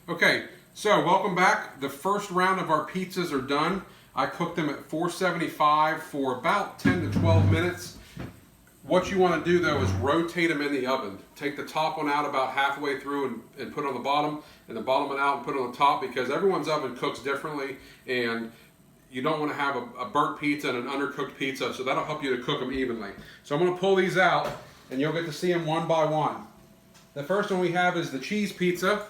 Okay, so welcome back. The first round of our pizzas are done. I cooked them at 475 for about 10 to 12 minutes. What you want to do though is rotate them in the oven. Take the top one out about halfway through and put it on the bottom, and the bottom one out and put it on the top, because everyone's oven cooks differently and you don't want to have a burnt pizza and an undercooked pizza, so that'll help you to cook them evenly. So I'm going to pull these out and you'll get to see them one by one. The first one we have is the cheese pizza.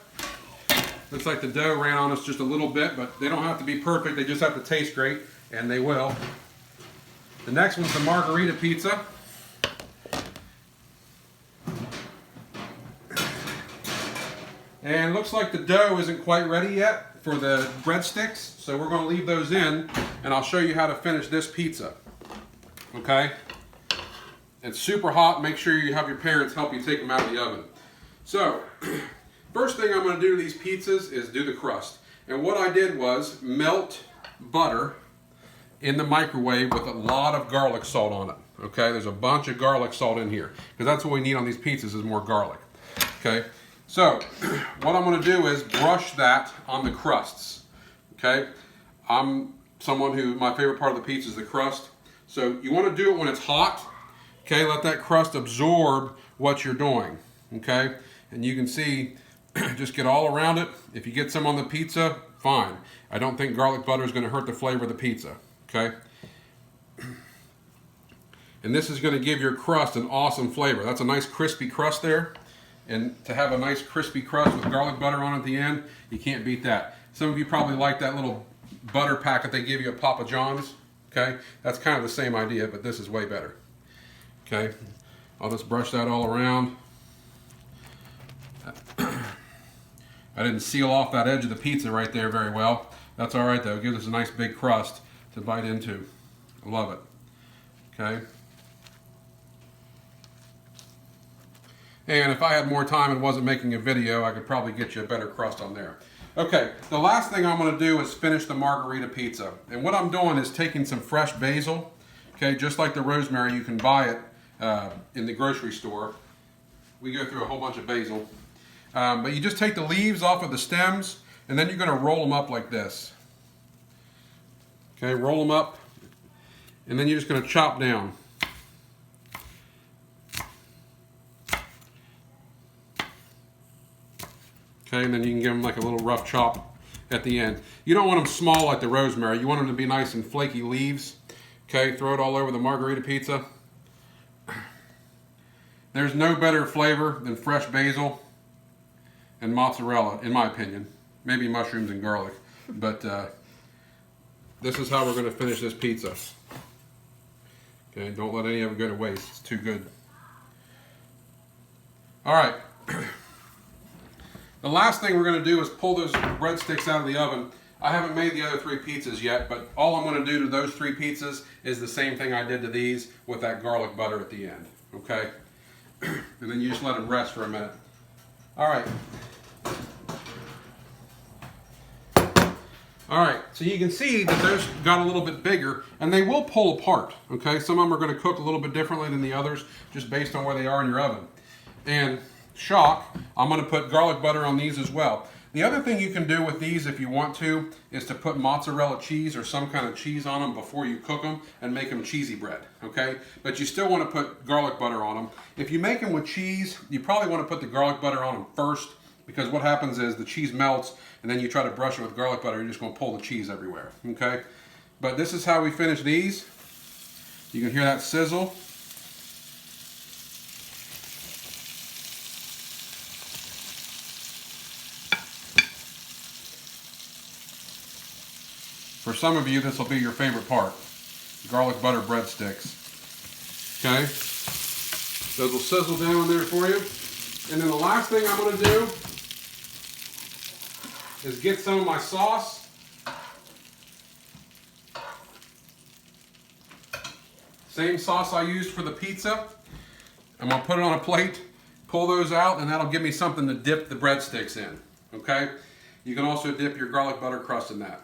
Looks like the dough ran on us just a little bit, but they don't have to be perfect, they just have to taste great, and they will. The next one's the margarita pizza. And it looks like the dough isn't quite ready yet for the breadsticks, so we're going to leave those in, and I'll show you how to finish this pizza. Okay? It's super hot, make sure you have your parents help you take them out of the oven. So, first thing I'm going to do to these pizzas is do the crust. And what I did was melt butter in the microwave with a lot of garlic salt on it. Okay, there's a bunch of garlic salt in here, because that's what we need on these pizzas is more garlic. Okay, so what I'm going to do is brush that on the crusts. Okay, I'm someone who, my favorite part of the pizza is the crust. So you want to do it when it's hot. Okay, let that crust absorb what you're doing. Okay, and you can see, just get all around it. If you get some on the pizza, fine. I don't think garlic butter is going to hurt the flavor of the pizza. Okay, and this is going to give your crust an awesome flavor. That's a nice crispy crust there. And to have a nice crispy crust with garlic butter on at the end, you can't beat that. Some of you probably like that little butter packet they give you at Papa John's. Okay, that's kind of the same idea, but this is way better. Okay, I'll just brush that all around. I didn't seal off that edge of the pizza right there very well. That's all right though, it gives us a nice big crust to bite into. I love it. Okay. And if I had more time and wasn't making a video, I could probably get you a better crust on there. Okay, the last thing I'm going to do is finish the margarita pizza. And what I'm doing is taking some fresh basil, okay, just like the rosemary, you can buy it in the grocery store. We go through a whole bunch of basil. But you just take the leaves off of the stems, and then you're going to roll them up like this. Okay, roll them up, and then you're just going to chop down. Okay, and then you can give them like a little rough chop at the end. You don't want them small like the rosemary. You want them to be nice and flaky leaves. Okay, throw it all over the margarita pizza. There's no better flavor than fresh basil and mozzarella, in my opinion. Maybe mushrooms and garlic. But this is how we're going to finish this pizza. Okay, don't let any of it go to waste. It's too good. All right. The last thing we're going to do is pull those breadsticks out of the oven. I haven't made the other three pizzas yet, but all I'm going to do to those three pizzas is the same thing I did to these with that garlic butter at the end. Okay? And then you just let them rest for a minute. All right. All right, so you can see that those got a little bit bigger, and they will pull apart. Okay? Some of them are going to cook a little bit differently than the others, just based on where they are in your oven. And shock, I'm going to put garlic butter on these as well. The other thing you can do with these if you want to is to put mozzarella cheese or some kind of cheese on them before you cook them and make them cheesy bread, okay? But you still want to put garlic butter on them. If you make them with cheese, you probably want to put the garlic butter on them first, because what happens is the cheese melts and then you try to brush it with garlic butter, you're just going to pull the cheese everywhere, okay? But this is how we finish these. You can hear that sizzle. For some of you, this will be your favorite part. Garlic butter breadsticks. Okay? Those will sizzle down there for you. And then the last thing I'm going to do is get some of my sauce. Same sauce I used for the pizza. I'm going to put it on a plate, pull those out, and that'll give me something to dip the breadsticks in. Okay? You can also dip your garlic butter crust in that.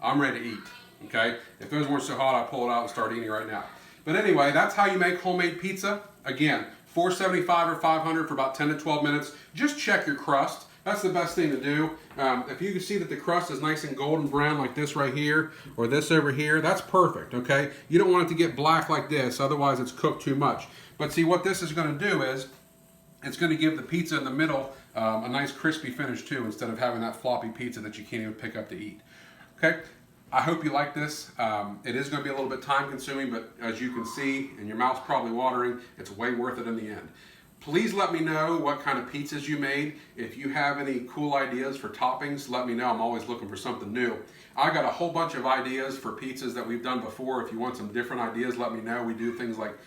I'm ready to eat, okay? If those weren't so hot, I'd pull it out and start eating right now. But anyway, that's how you make homemade pizza. Again, 475 or 500 for about 10 to 12 minutes. Just check your crust. That's the best thing to do. If you can see that the crust is nice and golden brown like this right here, or this over here, that's perfect, okay? You don't want it to get black like this, otherwise it's cooked too much. But see, what this is going to do is, it's going to give the pizza in the middle a nice crispy finish too, instead of having that floppy pizza that you can't even pick up to eat. Okay, I hope you like this. It is going to be a little bit time consuming, but as you can see, and your mouth's probably watering, it's way worth it in the end. Please let me know what kind of pizzas you made. If you have any cool ideas for toppings, let me know. I'm always looking for something new. I got a whole bunch of ideas for pizzas that we've done before. If you want some different ideas, let me know. We do things like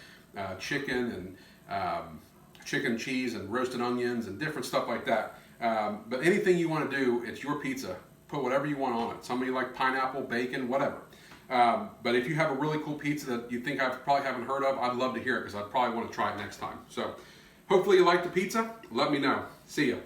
chicken and chicken cheese and roasted onions and different stuff like that. But anything you want to do, it's your pizza. Put whatever you want on it. Somebody like pineapple, bacon, whatever. But if you have a really cool pizza that you think I probably haven't heard of, I'd love to hear it because I'd probably want to try it next time. So hopefully you like the pizza. Let me know. See ya.